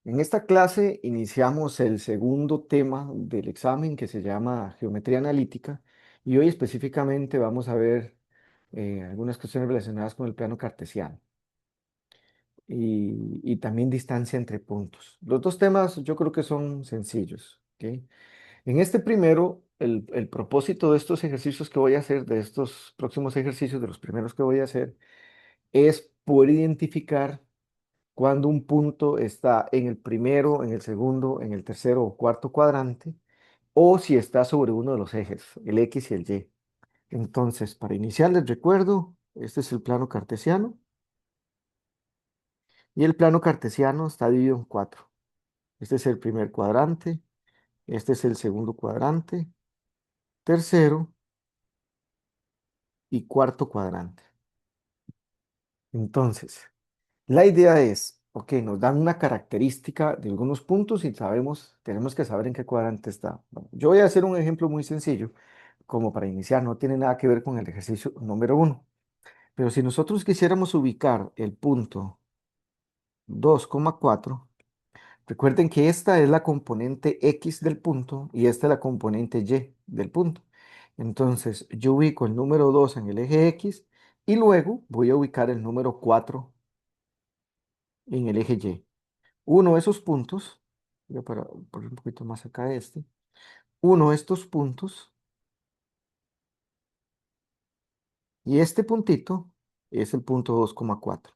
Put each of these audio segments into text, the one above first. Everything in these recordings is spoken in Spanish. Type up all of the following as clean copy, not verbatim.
En esta clase iniciamos el segundo tema del examen que se llama geometría analítica y hoy específicamente vamos a ver algunas cuestiones relacionadas con el plano cartesiano y también distancia entre puntos. Los dos temas yo creo que son sencillos, ¿ok? En este primero, el propósito de estos ejercicios que voy a hacer, de estos próximos ejercicios, de los primeros que voy a hacer, es poder identificar cuando un punto está en el primero, en el segundo, en el tercero o cuarto cuadrante, o si está sobre uno de los ejes, el X y el Y. Entonces, para iniciar, les recuerdo, este es el plano cartesiano, y el plano cartesiano está dividido en cuatro. Este es el primer cuadrante, este es el segundo cuadrante, tercero y cuarto cuadrante. Entonces, la idea es, ok, nos dan una característica de algunos puntos y sabemos, tenemos que saber en qué cuadrante está. Bueno, yo voy a hacer un ejemplo muy sencillo, como para iniciar, no tiene nada que ver con el ejercicio número uno. Pero si nosotros quisiéramos ubicar el punto 2,4, recuerden que esta es la componente X del punto y esta es la componente Y del punto. Entonces, yo ubico el número 2 en el eje X y luego voy a ubicar el número 4 en el eje Y. Uno de esos puntos, voy a poner un poquito más acá uno de estos puntos y este puntito es el punto 2,4.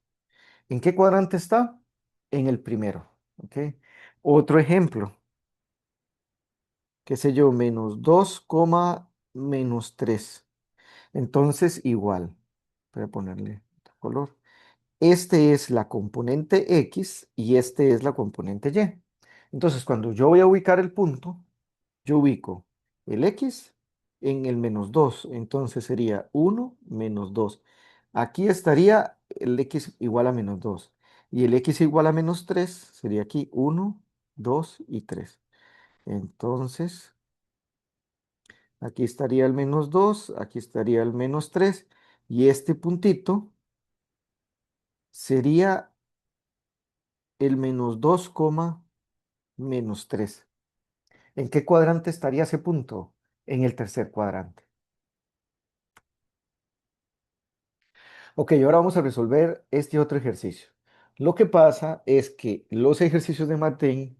¿En qué cuadrante está? En el primero, ¿ok? Otro ejemplo, qué sé yo, menos 2, menos 3. Entonces, igual, voy a ponerle otro color. Este es la componente X y este es la componente Y. Entonces, cuando yo voy a ubicar el punto, yo ubico el X en el menos 2, entonces sería 1 menos 2. Aquí estaría el X igual a menos 2 y el X igual a menos 3 sería aquí 1, 2 y 3. Entonces, aquí estaría el menos 2, aquí estaría el menos 3 y este puntito sería el menos 2, menos 3. ¿En qué cuadrante estaría ese punto? En el tercer cuadrante. Ok, ahora vamos a resolver este otro ejercicio. Lo que pasa es que los ejercicios de Matei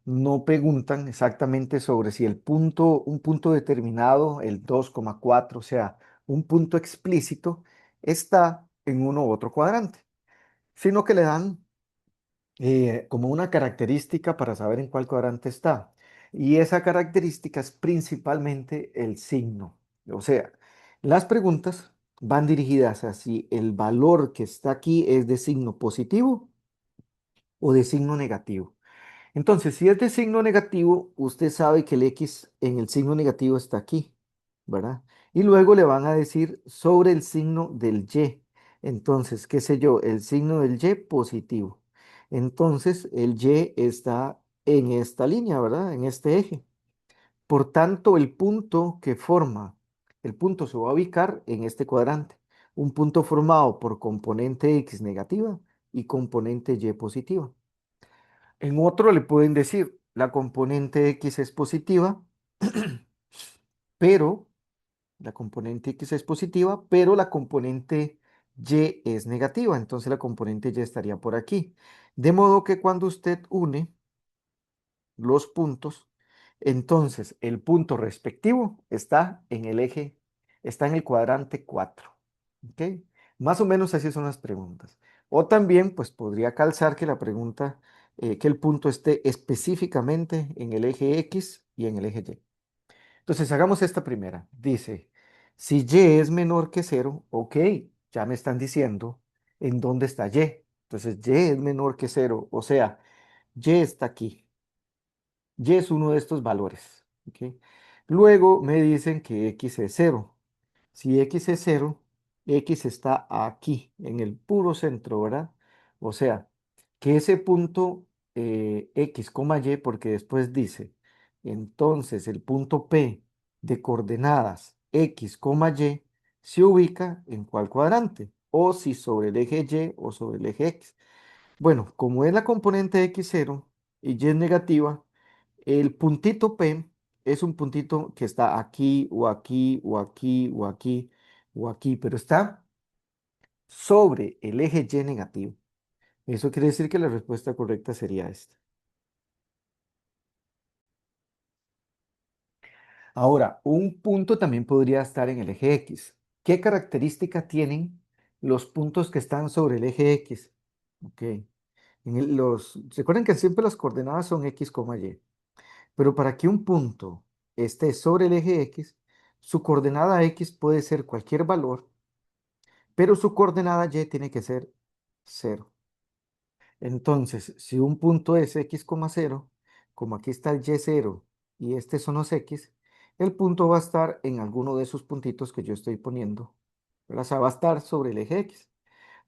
no preguntan exactamente sobre si un punto determinado, el 2,4, o sea, un punto explícito, está en uno u otro cuadrante, sino que le dan como una característica para saber en cuál cuadrante está. Y esa característica es principalmente el signo. O sea, las preguntas van dirigidas a si el valor que está aquí es de signo positivo o de signo negativo. Entonces, si es de signo negativo, usted sabe que el X en el signo negativo está aquí, ¿verdad? Y luego le van a decir sobre el signo del Y. Entonces, qué sé yo, el signo del Y positivo. Entonces, el Y está en esta línea, ¿verdad? En este eje. Por tanto, el punto se va a ubicar en este cuadrante. Un punto formado por componente X negativa y componente Y positiva. En otro le pueden decir, la componente X es positiva, pero la componente X es positiva, pero la componente Y es negativa. Entonces la componente Y estaría por aquí. De modo que cuando usted une los puntos, entonces el punto respectivo está en el eje, está en el cuadrante 4. ¿Ok? Más o menos así son las preguntas. O también, pues podría calzar que la pregunta, que el punto esté específicamente en el eje X y en el eje Y. Entonces, hagamos esta primera. Dice, si Y es menor que cero, ok, ya me están diciendo en dónde está Y. Entonces, Y es menor que cero, o sea, Y está aquí. Y es uno de estos valores. ¿Ok? Luego me dicen que X es cero. Si X es cero, X está aquí, en el puro centro, ¿verdad? O sea, que ese punto X, Y, porque después dice, entonces el punto P de coordenadas X, Y se ubica en cuál cuadrante, o si sobre el eje Y o sobre el eje X. Bueno, como es la componente X0, y y es negativa, el puntito P es un puntito que está aquí o aquí o aquí o aquí o aquí, pero está sobre el eje Y negativo. Eso quiere decir que la respuesta correcta sería esta. Ahora, un punto también podría estar en el eje X. ¿Qué característica tienen los puntos que están sobre el eje X? Ok. Recuerden que siempre las coordenadas son X, Y. Pero para que un punto esté sobre el eje X, su coordenada X puede ser cualquier valor, pero su coordenada Y tiene que ser cero. Entonces, si un punto es X, cero, como aquí está el Y0 y estos son los X, el punto va a estar en alguno de esos puntitos que yo estoy poniendo, ¿verdad? O sea, va a estar sobre el eje X.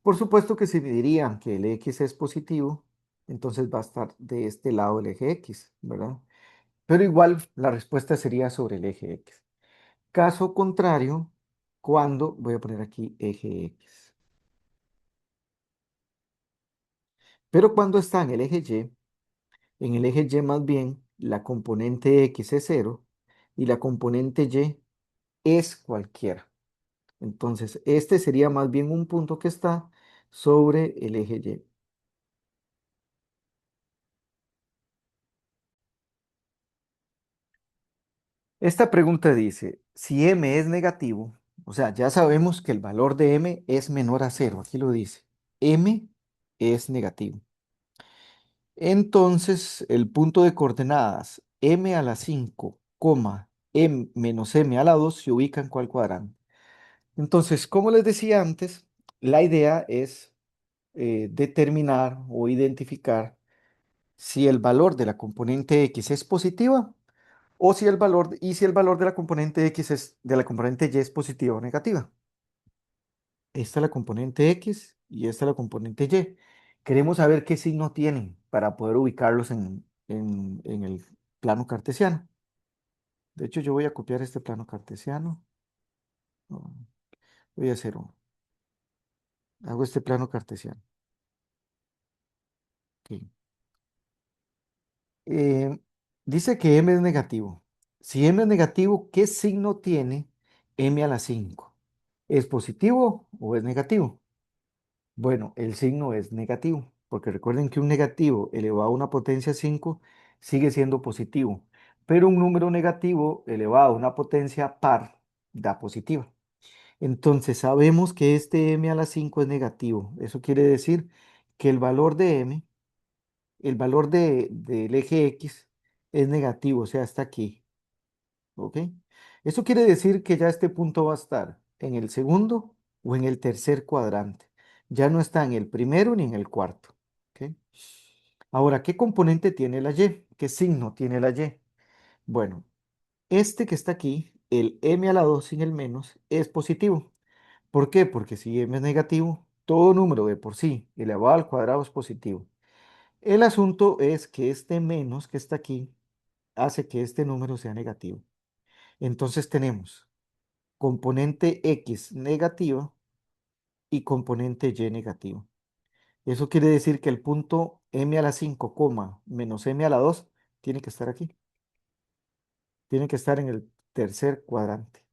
Por supuesto que si me dirían que el X es positivo, entonces va a estar de este lado del eje X, ¿verdad? Pero igual la respuesta sería sobre el eje X. Caso contrario, cuando, voy a poner aquí eje X, pero cuando está en el eje Y más bien, la componente X es cero y la componente Y es cualquiera. Entonces, este sería más bien un punto que está sobre el eje Y. Esta pregunta dice, si m es negativo, o sea, ya sabemos que el valor de m es menor a cero, aquí lo dice, m es negativo. Entonces, el punto de coordenadas m a la 5, m menos m a la 2 se ubica en cuál cuadrante. Entonces, como les decía antes, la idea es determinar o identificar si el valor de la componente x es positiva o si el valor de la componente x de la componente y es positiva o negativa. Esta es la componente x y esta es la componente y. Queremos saber qué signo tienen para poder ubicarlos en el plano cartesiano. De hecho, yo voy a copiar este plano cartesiano. No, voy a hacer uno. Hago este plano cartesiano. Ok. Eh, Dice que m es negativo. Si m es negativo, ¿qué signo tiene m a la 5? ¿Es positivo o es negativo? Bueno, el signo es negativo, porque recuerden que un negativo elevado a una potencia 5 sigue siendo positivo, pero un número negativo elevado a una potencia par da positiva. Entonces sabemos que este m a la 5 es negativo. Eso quiere decir que el valor de m, el valor del eje X es negativo, o sea, está aquí. ¿Ok? Eso quiere decir que ya este punto va a estar en el segundo o en el tercer cuadrante. Ya no está en el primero ni en el cuarto. ¿Ok? Ahora, ¿qué componente tiene la Y? ¿Qué signo tiene la Y? Bueno, este que está aquí, el m a la 2 sin el menos, es positivo. ¿Por qué? Porque si m es negativo, todo número de por sí elevado al cuadrado es positivo. El asunto es que este menos que está aquí hace que este número sea negativo. Entonces tenemos componente X negativa y componente Y negativo. Eso quiere decir que el punto m a la 5, menos m a la 2 tiene que estar aquí. Tiene que estar en el tercer cuadrante.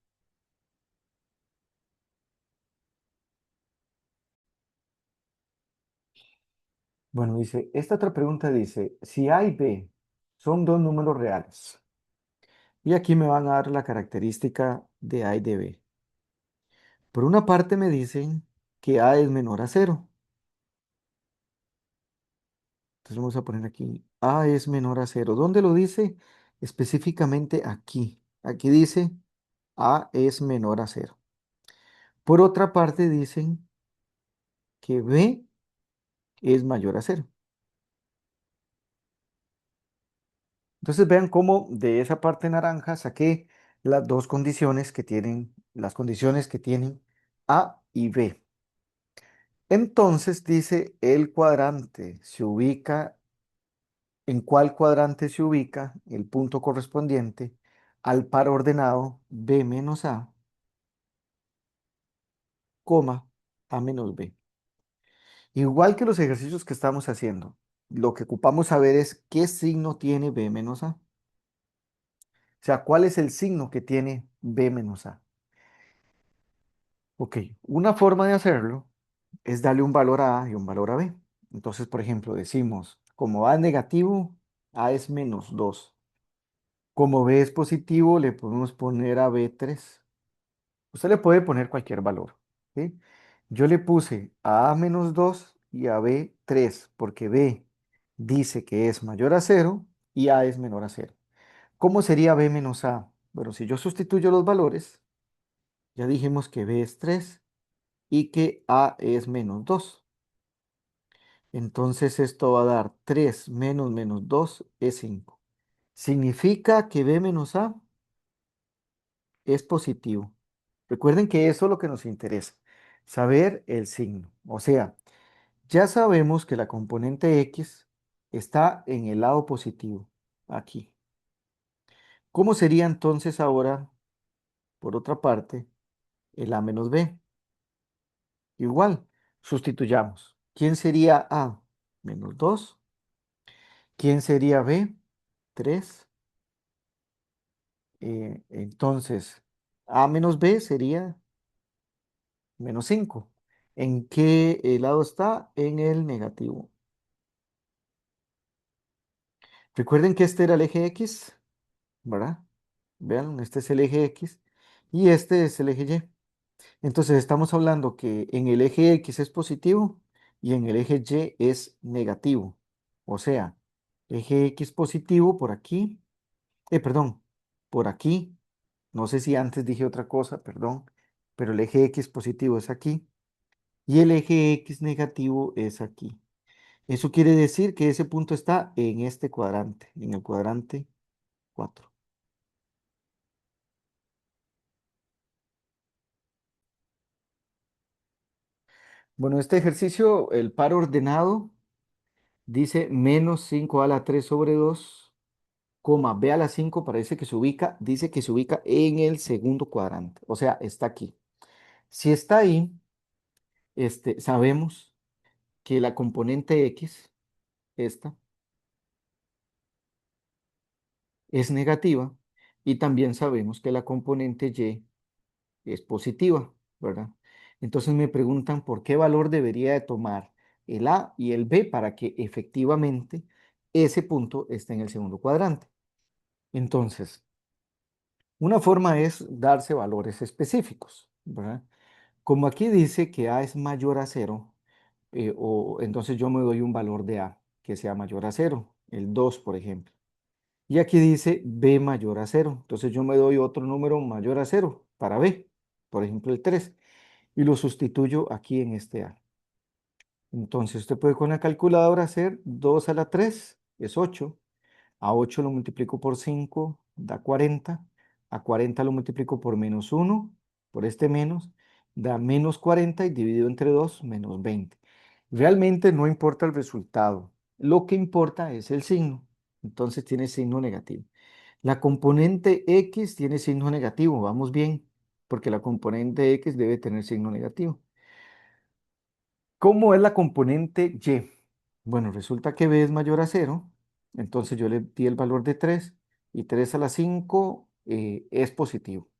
Bueno, dice, esta otra pregunta dice, si A y B son dos números reales, y aquí me van a dar la característica de A y de B. Por una parte me dicen que A es menor a cero. Entonces vamos a poner aquí, A es menor a cero. ¿Dónde lo dice? Específicamente aquí. Aquí dice A es menor a cero. Por otra parte dicen que B es mayor a cero. Entonces vean cómo de esa parte naranja saqué las condiciones que tienen A y B. Entonces dice el cuadrante se ubica, ¿en cuál cuadrante se ubica el punto correspondiente al par ordenado B menos A, coma, A menos B? Igual que los ejercicios que estamos haciendo. lo que ocupamos saber es qué signo tiene B menos A. O sea, ¿cuál es el signo que tiene B menos A? Ok, una forma de hacerlo es darle un valor a A y un valor a B. Entonces, por ejemplo, decimos, como A es negativo, A es menos 2. Como B es positivo, le podemos poner a B 3. Usted le puede poner cualquier valor. ¿Sí? Yo le puse a menos 2 y a B 3 porque B dice que es mayor a cero y A es menor a cero. ¿Cómo sería B menos A? Bueno, si yo sustituyo los valores, ya dijimos que B es 3 y que A es menos 2. Entonces esto va a dar 3 menos menos 2 es 5. Significa que B menos A es positivo. Recuerden que eso es lo que nos interesa, saber el signo. O sea, ya sabemos que la componente X está en el lado positivo, aquí. ¿Cómo sería entonces ahora, por otra parte, el A menos B? Igual, sustituyamos. ¿Quién sería A? Menos 2. ¿Quién sería B? 3. Entonces, A menos B sería menos 5. ¿En qué lado está? En el negativo. Recuerden que este era el eje X, ¿verdad? Vean, este es el eje X y este es el eje Y. Entonces estamos hablando que en el eje X es positivo y en el eje Y es negativo. O sea, eje X positivo por aquí, perdón, por aquí. No sé si antes dije otra cosa, perdón, pero el eje X positivo es aquí y el eje X negativo es aquí. Eso quiere decir que ese punto está en este cuadrante, en el cuadrante 4. Bueno, este ejercicio, el par ordenado, dice menos 5 a la 3 sobre 2, coma, b a la 5 parece que se ubica, dice que se ubica en el segundo cuadrante, o sea, está aquí. Si está ahí, sabemos que la componente X, esta, es negativa y también sabemos que la componente Y es positiva, ¿verdad? Entonces me preguntan por qué valor debería de tomar el A y el B para que efectivamente ese punto esté en el segundo cuadrante. Entonces, una forma es darse valores específicos, ¿verdad? Como aquí dice que A es mayor a cero, entonces yo me doy un valor de A que sea mayor a cero, el 2, por ejemplo. Y aquí dice B mayor a cero, entonces yo me doy otro número mayor a cero para B, por ejemplo el 3 y lo sustituyo aquí en este A. Entonces usted puede con la calculadora hacer 2 a la 3 es 8. A 8 lo multiplico por 5 da 40. A 40 lo multiplico por menos 1, por este menos, da menos 40 y dividido entre 2, menos 20. Realmente no importa el resultado, lo que importa es el signo. Entonces tiene signo negativo. La componente X tiene signo negativo, vamos bien, porque la componente X debe tener signo negativo. ¿Cómo es la componente Y? Bueno, resulta que B es mayor a cero, entonces yo le di el valor de 3 y 3 a la 5 es positivo.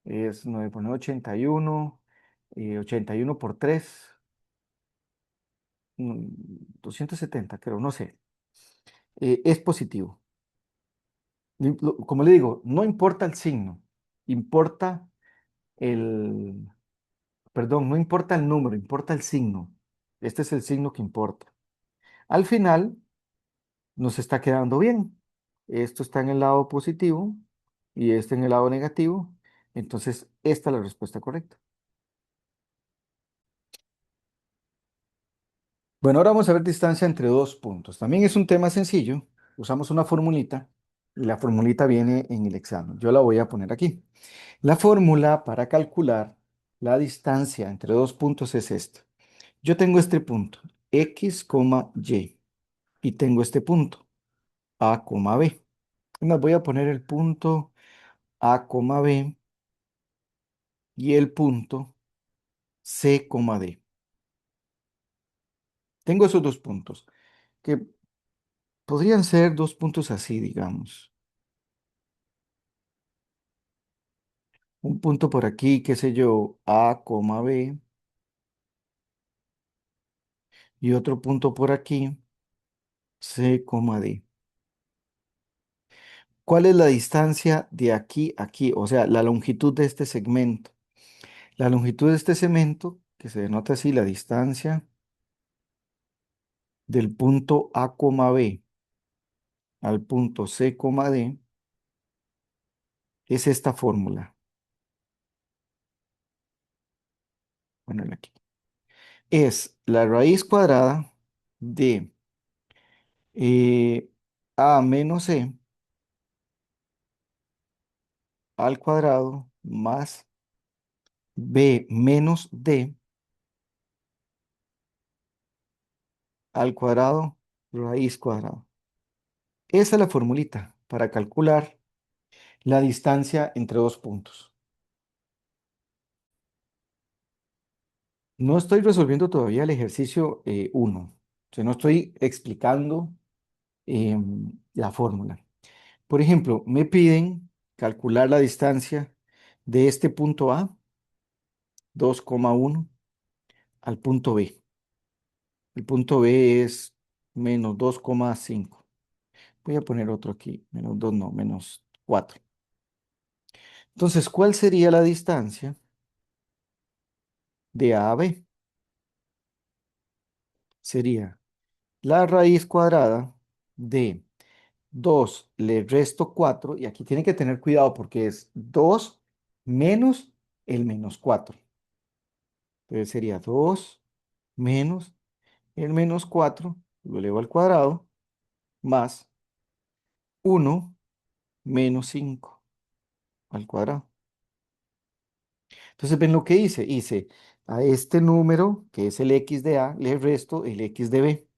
Es 9 por 9, 81, 81 por 3, 270 creo, no sé. Es positivo. Como le digo, no importa el signo, importa el, perdón, no importa el número, importa el signo. Este es el signo que importa. Al final, nos está quedando bien. Esto está en el lado positivo y este en el lado negativo. Entonces, esta es la respuesta correcta. Bueno, ahora vamos a ver distancia entre dos puntos. También es un tema sencillo. Usamos una formulita y la formulita viene en el examen. Yo la voy a poner aquí. La fórmula para calcular la distancia entre dos puntos es esta. Yo tengo este punto, X, Y, y tengo este punto, A, B. Me voy a poner el punto A, B y el punto C, D. Tengo esos dos puntos. Que Podrían ser dos puntos así, digamos. Un punto por aquí, qué sé yo, A, coma B, y otro punto por aquí, C, coma D. ¿Cuál es la distancia de aquí a aquí? O sea, la longitud de este segmento. La longitud de este segmento, que se denota así, la distancia del punto A, coma B al punto C, coma D, es esta fórmula. Ponerla aquí. Es la raíz cuadrada de A menos C al cuadrado más B menos D al cuadrado raíz cuadrada. Esa es la formulita para calcular la distancia entre dos puntos. No estoy resolviendo todavía el ejercicio 1. O sea, no estoy explicando la fórmula. Por ejemplo, me piden calcular la distancia de este punto A, 2,1, al punto B. El punto B es menos 2,5. Voy a poner otro aquí, menos 2 no, menos 4. Entonces, ¿cuál sería la distancia de A a B? Sería la raíz cuadrada de 2 le resto 4, y aquí tiene que tener cuidado porque es 2 menos el menos 4. Entonces sería 2 menos el menos 4, lo elevo al cuadrado, más 1 menos 5 al cuadrado. Entonces, ven lo que hice. Hice a este número, que es el x de A, le resto el x de B.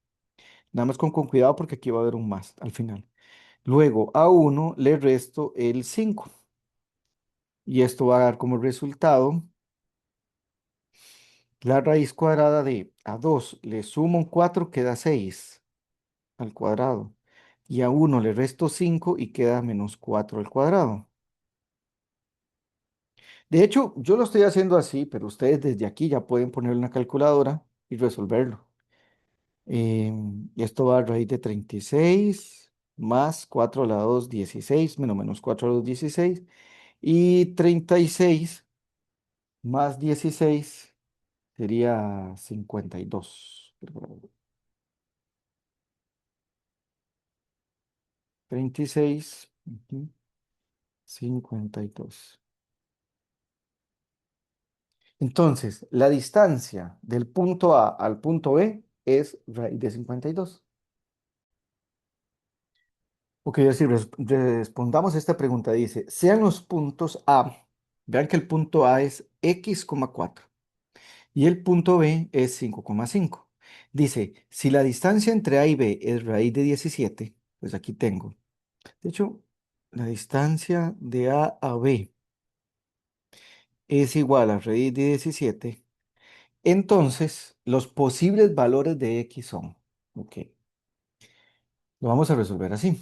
Nada más con cuidado porque aquí va a haber un más al final. Luego a 1 le resto el 5. Y esto va a dar como resultado la raíz cuadrada de a 2 le sumo un 4, queda 6 al cuadrado. Y a 1 le resto 5 y queda menos 4 al cuadrado. De hecho, yo lo estoy haciendo así, pero ustedes desde aquí ya pueden poner una calculadora y resolverlo. Y esto va a raíz de 36 más 4 a la 2, 16, menos 4 a la 2, 16. Y 36 más 16 sería 52. 36, ujú, 52. Entonces, la distancia del punto A al punto B es raíz de 52. Ok, es decir, respondamos esta pregunta. Dice, sean los puntos A, vean que el punto A es x,4 y el punto B es 5,5. Dice, si la distancia entre A y B es raíz de 17, pues aquí tengo. De hecho, la distancia de A a B es igual a raíz de 17. Entonces, los posibles valores de x son, ok, lo vamos a resolver así.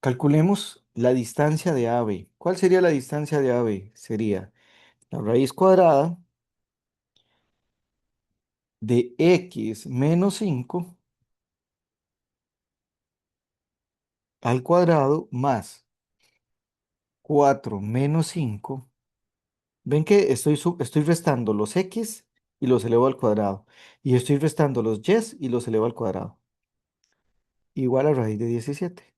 Calculemos la distancia de A a B. ¿Cuál sería la distancia de A a B? Sería la raíz cuadrada de x menos 5 al cuadrado más 4 menos 5. Ven que estoy restando los x y los elevo al cuadrado. Y estoy restando los y y los elevo al cuadrado. Igual a raíz de 17.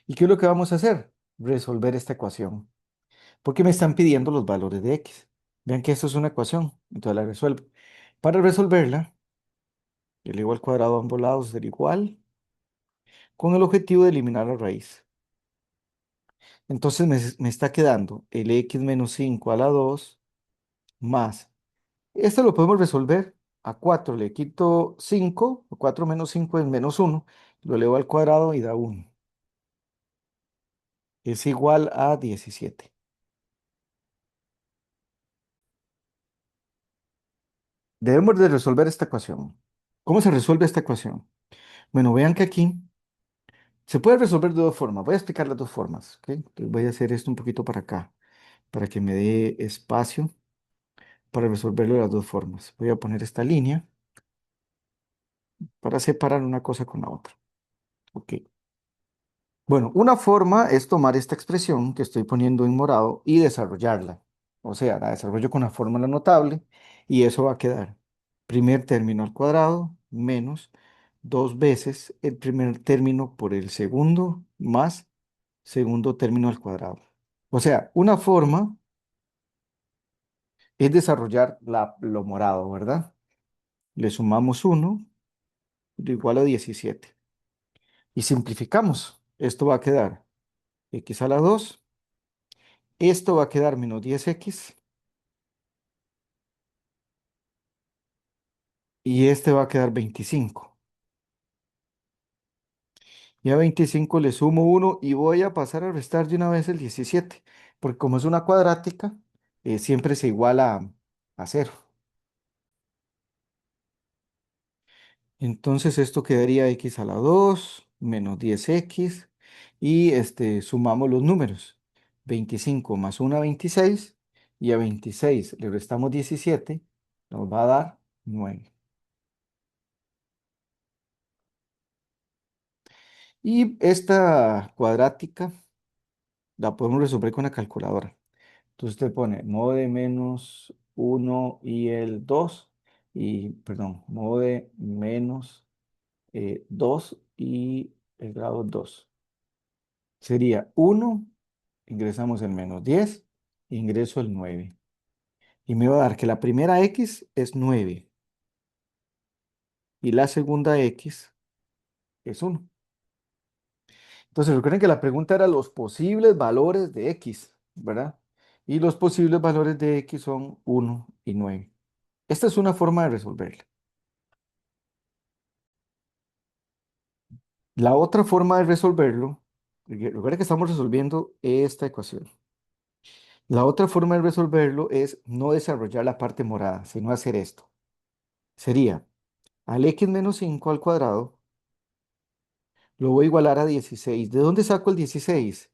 ¿Y qué es lo que vamos a hacer? Resolver esta ecuación. Porque me están pidiendo los valores de x. Vean que esto es una ecuación, entonces la resuelvo. Para resolverla, elevo al cuadrado a ambos lados del igual, con el objetivo de eliminar la raíz. Entonces me está quedando el x menos 5 a la 2 más. Esto lo podemos resolver. A 4 le quito 5, 4 menos 5 es menos 1, lo elevo al cuadrado y da 1. Es igual a 17. Debemos de resolver esta ecuación. ¿Cómo se resuelve esta ecuación? Bueno, vean que aquí se puede resolver de dos formas. Voy a explicar las dos formas, ¿ok? Entonces voy a hacer esto un poquito para acá, para que me dé espacio para resolverlo de las dos formas. Voy a poner esta línea para separar una cosa con la otra. Ok. Bueno, una forma es tomar esta expresión que estoy poniendo en morado y desarrollarla. O sea, la desarrollo con la fórmula notable y eso va a quedar primer término al cuadrado menos dos veces el primer término por el segundo más segundo término al cuadrado. O sea, una forma es desarrollar lo morado, ¿verdad? Le sumamos 1 igual a 17 y simplificamos. Esto va a quedar x a la 2. Esto va a quedar menos 10x y este va a quedar 25. Y a 25 le sumo 1 y voy a pasar a restar de una vez el 17, porque como es una cuadrática, siempre se iguala a 0. Entonces esto quedaría x a la 2 menos 10x y sumamos los números. 25 más 1 26 y a 26 le restamos 17, nos va a dar 9. Y esta cuadrática la podemos resolver con la calculadora. Entonces usted pone mode menos 1 y el 2 y, perdón, mode menos 2 y el grado 2. Sería 1, ingresamos el menos 10, ingreso el 9. Y me va a dar que la primera X es 9 y la segunda X es 1. Entonces recuerden que la pregunta era los posibles valores de X, ¿verdad? Y los posibles valores de X son 1 y 9. Esta es una forma de resolverla. La otra forma de resolverlo, recuerden que estamos resolviendo esta ecuación. La otra forma de resolverlo es no desarrollar la parte morada, sino hacer esto. Sería al x menos 5 al cuadrado, lo voy a igualar a 16. ¿De dónde saco el 16?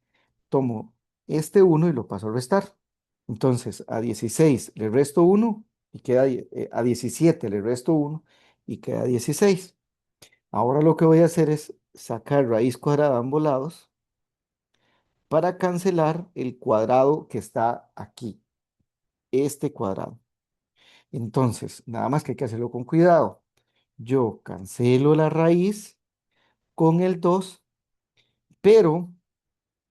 Tomo este 1 y lo paso a restar. Entonces, a 16 le resto 1 y queda, a 17 le resto 1 y queda 16. Ahora lo que voy a hacer es sacar raíz cuadrada a ambos lados para cancelar el cuadrado que está aquí, este cuadrado. Entonces, nada más que hay que hacerlo con cuidado. Yo cancelo la raíz con el 2, pero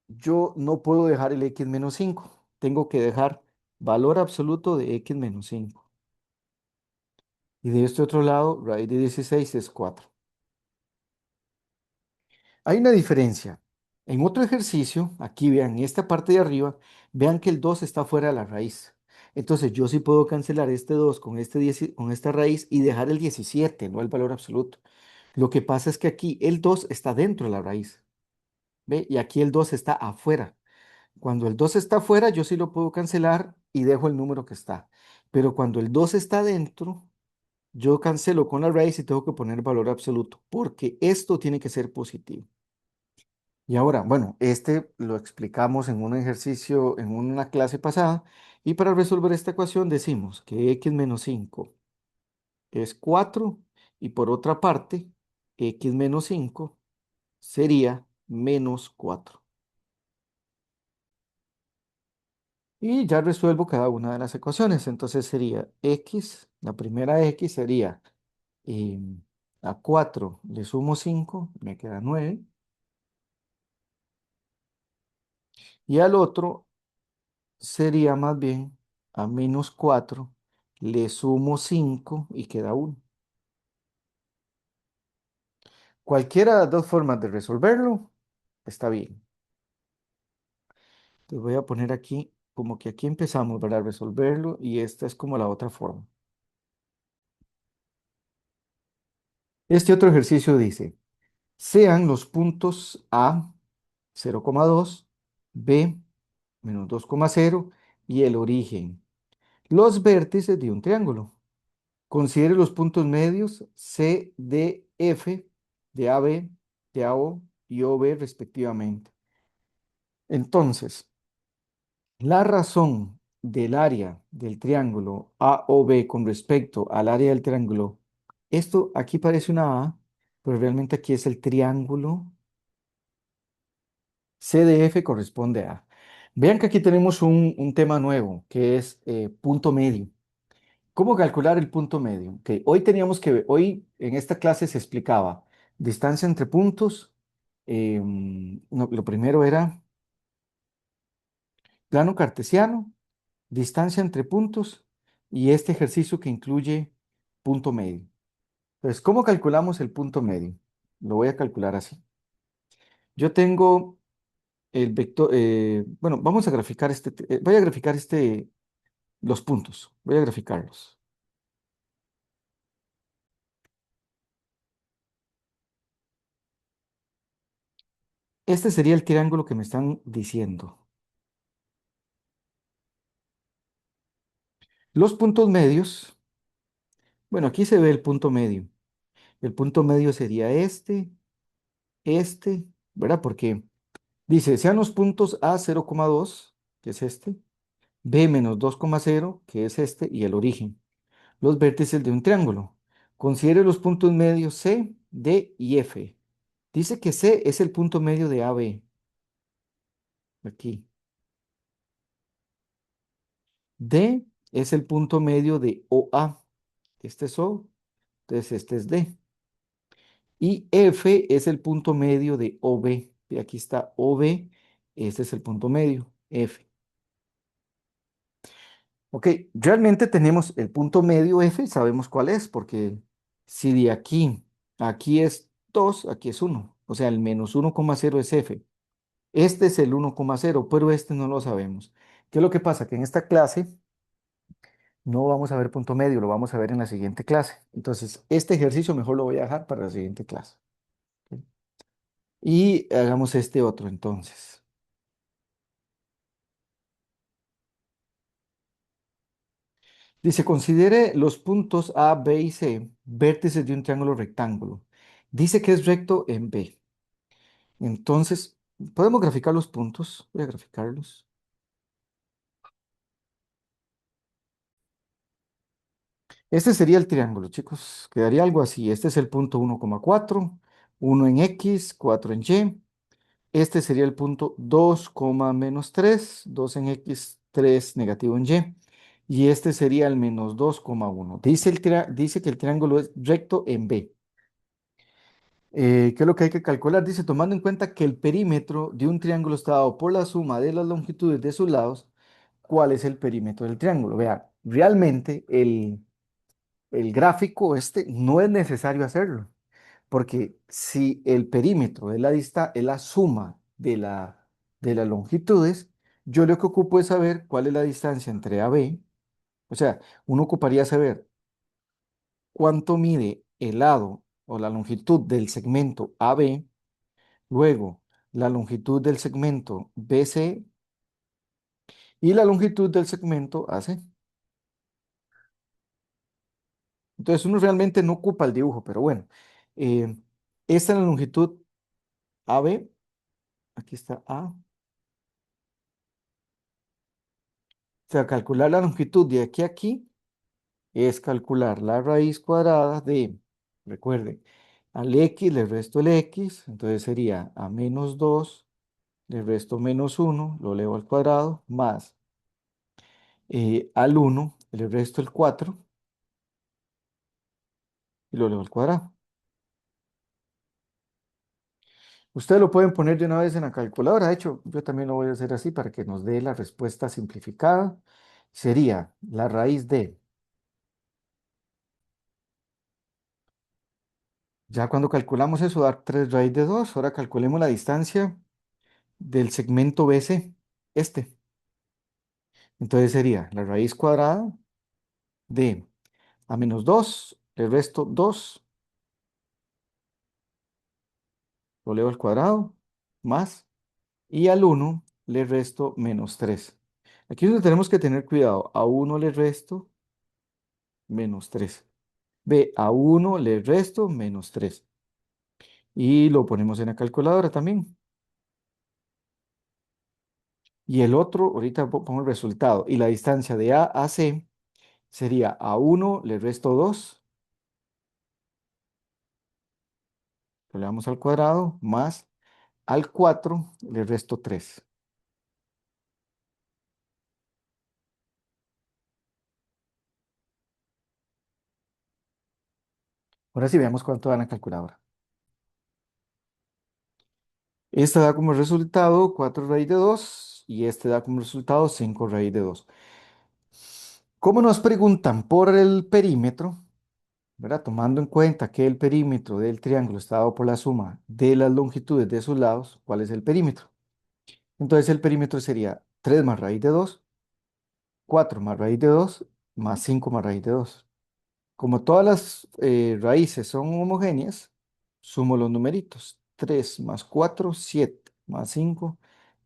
yo no puedo dejar el x menos 5. Tengo que dejar valor absoluto de x menos 5. Y de este otro lado, raíz de 16 es 4. Hay una diferencia. En otro ejercicio, aquí vean, en esta parte de arriba, vean que el 2 está fuera de la raíz. Entonces yo sí puedo cancelar este 2 con, con esta raíz y dejar el 17, no el valor absoluto. Lo que pasa es que aquí el 2 está dentro de la raíz, ¿ve? Y aquí el 2 está afuera. Cuando el 2 está afuera, yo sí lo puedo cancelar y dejo el número que está. Pero cuando el 2 está dentro, yo cancelo con la raíz y tengo que poner valor absoluto, porque esto tiene que ser positivo. Y ahora, bueno, este lo explicamos en un ejercicio, en una clase pasada, y para resolver esta ecuación decimos que x menos 5 es 4 y por otra parte, x menos 5 sería menos 4. Y ya resuelvo cada una de las ecuaciones. Entonces sería x, la primera x sería a 4 le sumo 5, me queda 9. Y al otro sería más bien a menos 4 le sumo 5 y queda 1. Cualquiera de las dos formas de resolverlo está bien. Te voy a poner aquí, como que aquí empezamos, ¿verdad? A resolverlo y esta es como la otra forma. Este otro ejercicio dice, sean los puntos A 0,2, B menos 2,0 y el origen, los vértices de un triángulo. Considere los puntos medios C, D, F de AB, de AO y OB respectivamente. Entonces, la razón del área del triángulo AOB con respecto al área del triángulo, esto aquí parece una A, pero realmente aquí es el triángulo CDF corresponde a. Vean que aquí tenemos un tema nuevo, que es punto medio. ¿Cómo calcular el punto medio? Que hoy en esta clase se explicaba distancia entre puntos. No, lo primero era plano cartesiano, distancia entre puntos y este ejercicio que incluye punto medio. Entonces, ¿cómo calculamos el punto medio? Lo voy a calcular así. Yo tengo el vector, bueno, vamos a graficar voy a graficar los puntos, voy a graficarlos. Este sería el triángulo que me están diciendo. Los puntos medios, bueno, aquí se ve el punto medio. El punto medio sería este, ¿verdad? Porque dice, sean los puntos A 0,2, que es este, B menos 2,0, que es este, y el origen. Los vértices de un triángulo. Considere los puntos medios C, D y F. Dice que C es el punto medio de AB, aquí. D es el punto medio de OA. Este es O, entonces este es D. Y F es el punto medio de OB. Y aquí está OB, este es el punto medio, F. Ok, realmente tenemos el punto medio F, sabemos cuál es, porque si de aquí es 2, aquí es 1. O sea, el menos 1,0 es F. Este es el 1,0, pero este no lo sabemos. ¿Qué es lo que pasa? Que en esta clase no vamos a ver punto medio, lo vamos a ver en la siguiente clase. Entonces, este ejercicio mejor lo voy a dejar para la siguiente clase. ¿Ok? Y hagamos este otro entonces. Dice, considere los puntos A, B y C, vértices de un triángulo rectángulo. Dice que es recto en B. Entonces, podemos graficar los puntos. Voy a graficarlos. Este sería el triángulo, chicos. Quedaría algo así. Este es el punto 1,4, 1 en X, 4 en Y. Este sería el punto 2, menos 3, 2 en X, 3 negativo en Y. Y este sería el menos 2,1. Dice que el triángulo es recto en B. ¿Qué es lo que hay que calcular? Dice, tomando en cuenta que el perímetro de un triángulo está dado por la suma de las longitudes de sus lados, ¿cuál es el perímetro del triángulo? Vean, realmente el gráfico este no es necesario hacerlo, porque si el perímetro es la suma de las longitudes, yo lo que ocupo es saber cuál es la distancia entre AB, o sea, uno ocuparía saber cuánto mide el lado o la longitud del segmento AB. Luego, la longitud del segmento BC y la longitud del segmento AC. Entonces, uno realmente no ocupa el dibujo, pero bueno. eh, Esta es la longitud AB. Aquí está A. O sea, calcular la longitud de aquí a aquí es calcular la raíz cuadrada de, recuerden, al X le resto el X, entonces sería a menos 2 le resto menos 1 lo elevo al cuadrado, más al 1 le resto el 4 y lo elevo al cuadrado. Ustedes lo pueden poner de una vez en la calculadora. De hecho, yo también lo voy a hacer así para que nos dé la respuesta simplificada. Sería la raíz de, ya cuando calculamos eso, dar 3 raíz de 2. Ahora calculemos la distancia del segmento BC, este. Entonces sería la raíz cuadrada de a menos 2, el resto 2, lo elevo al cuadrado, más, y al 1 le resto menos 3. Aquí es donde tenemos que tener cuidado. A 1 le resto menos 3. B, a 1 le resto menos 3. y lo ponemos en la calculadora también. Y el otro, ahorita pongo el resultado. Y la distancia de A a C sería a 1 le resto 2, lo le damos al cuadrado, más al 4 le resto 3. Ahora sí veamos cuánto da en la calculadora. Esta da como resultado 4 raíz de 2 y este da como resultado 5 raíz de 2. Como nos preguntan por el perímetro, ¿verdad? Tomando en cuenta que el perímetro del triángulo está dado por la suma de las longitudes de sus lados, ¿cuál es el perímetro? Entonces el perímetro sería 3 más raíz de 2, 4 más raíz de 2, más 5 más raíz de 2. Como todas las raíces son homogéneas, sumo los numeritos. 3 más 4, 7 más 5,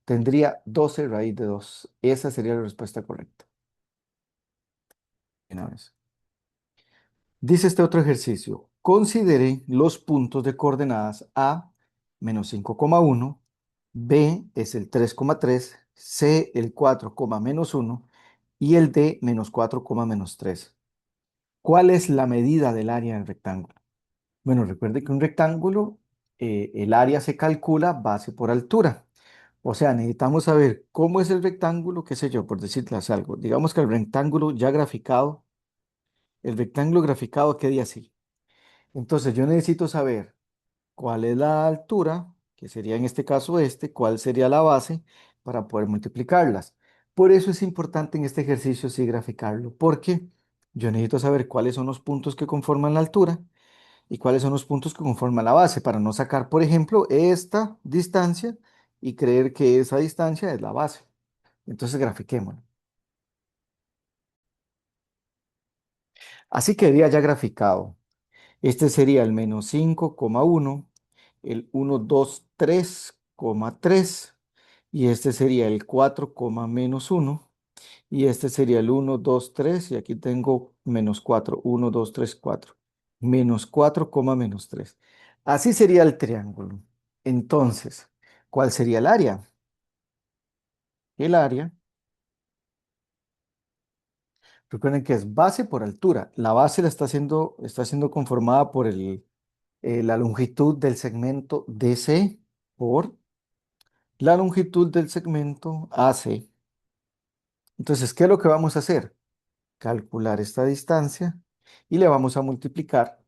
tendría 12 raíz de 2. Esa sería la respuesta correcta. Una vez. Dice este otro ejercicio. Considere los puntos de coordenadas A, menos 5,1, B es el 3,3, C el 4, menos 1 y el D menos 4, menos 3. ¿Cuál es la medida del área del rectángulo? Bueno, recuerde que un rectángulo, el área se calcula base por altura. O sea, necesitamos saber cómo es el rectángulo, qué sé yo, por decirles algo. Digamos que el rectángulo graficado quede así. Entonces yo necesito saber cuál es la altura, que sería en este caso este, cuál sería la base para poder multiplicarlas. Por eso es importante en este ejercicio sí graficarlo, porque yo necesito saber cuáles son los puntos que conforman la altura y cuáles son los puntos que conforman la base, para no sacar, por ejemplo, esta distancia y creer que esa distancia es la base. Entonces grafiquémoslo. Así quedaría ya graficado. Este sería el menos 5,1, el 1, 2, 3,3 y este sería el 4, menos 1 y este sería el 1, 2, 3 y aquí tengo menos 4, 1, 2, 3, 4, menos 4, menos 3. Así sería el triángulo. Entonces, ¿cuál sería el área? El área, recuerden que es base por altura. La base está siendo conformada por la longitud del segmento DC por la longitud del segmento AC. Entonces, ¿qué es lo que vamos a hacer? Calcular esta distancia y le vamos a multiplicar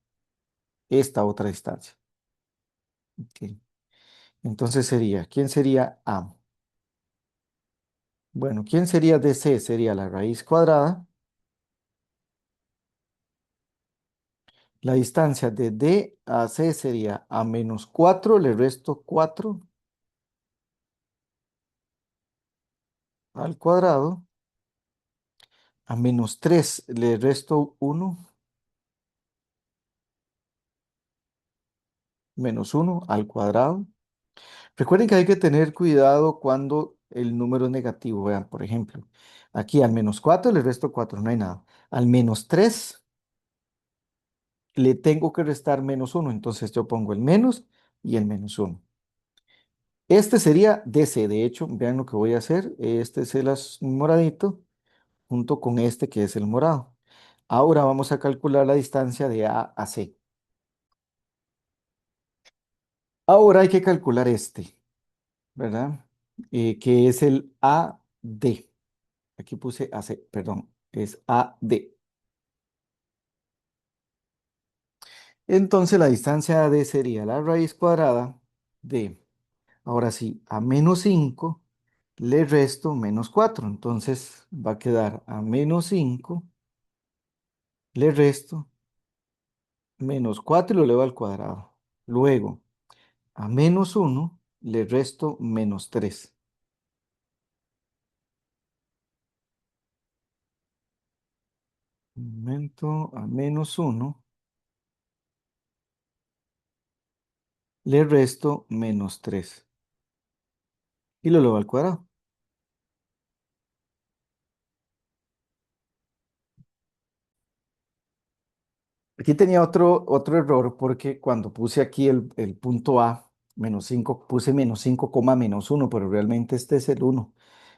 esta otra distancia. Ok. Entonces sería, ¿quién sería A? Bueno, ¿quién sería DC? Sería la raíz cuadrada. La distancia de D a C sería a menos 4 le resto 4 al cuadrado. A menos 3 le resto 1 menos 1 al cuadrado. Recuerden que hay que tener cuidado cuando el número es negativo. Vean, por ejemplo, aquí al menos 4 le resto 4, no hay nada. Al menos 3 le tengo que restar menos 1, entonces yo pongo el menos y el menos 1. Este sería DC. De hecho, vean lo que voy a hacer. Este es el moradito junto con este que es el morado. Ahora vamos a calcular la distancia de A a C. Ahora hay que calcular este, ¿verdad? Que es el AD. Aquí puse AC, perdón, es AD. Entonces la distancia AD sería la raíz cuadrada de, ahora sí, a menos 5 le resto menos 4. Entonces va a quedar a menos 5 le resto menos 4 y lo elevo al cuadrado. Luego, a menos 1 le resto menos 3. Un momento, a menos 1 le resto menos 3 y lo elevo al cuadrado. Aquí tenía otro error porque cuando puse aquí el punto A, -5 puse -5, -1, pero realmente este es el 1,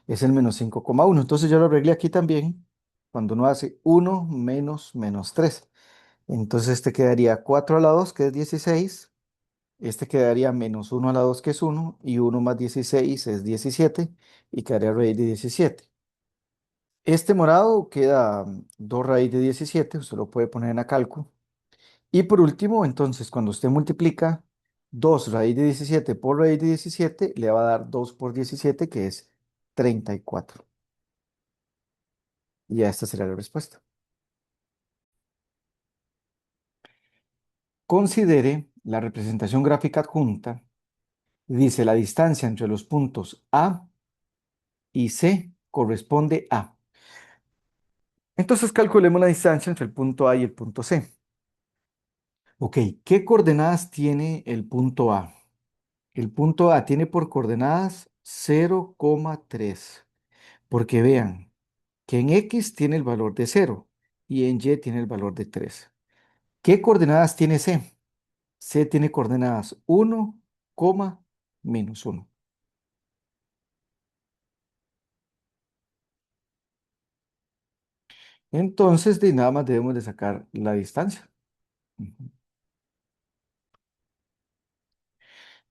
es el -5,1. Entonces yo lo arreglé aquí también, cuando uno hace 1 menos -3. Entonces este quedaría 4 a la 2, que es 16. Este quedaría -1 a la 2, que es 1. Y 1 más 16 es 17. Y quedaría raíz de 17. Este morado queda 2 raíz de 17. Usted lo puede poner en la calco. Y por último, entonces, cuando usted multiplica 2 raíz de 17 por raíz de 17, le va a dar 2 por 17, que es 34. Y ya esta será la respuesta. Considere la representación gráfica adjunta. Dice la distancia entre los puntos A y C corresponde a. Entonces calculemos la distancia entre el punto A y el punto C. Ok, ¿qué coordenadas tiene el punto A? El punto A tiene por coordenadas 0,3. Porque vean que en X tiene el valor de 0 y en Y tiene el valor de 3. ¿Qué coordenadas tiene C? C tiene coordenadas 1, -1. Entonces, de nada más debemos de sacar la distancia. Ujú.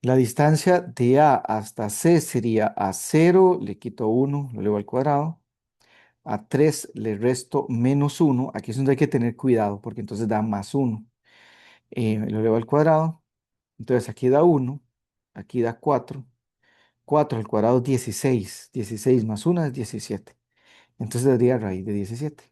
La distancia de A hasta C sería a 0, le quito 1, lo elevo al cuadrado. A 3 le resto -1. Aquí es donde hay que tener cuidado porque entonces da +1. Lo elevo al cuadrado. Entonces aquí da 1, aquí da 4. 4 al cuadrado es 16. 16 más 1 es 17. Entonces daría raíz de 17.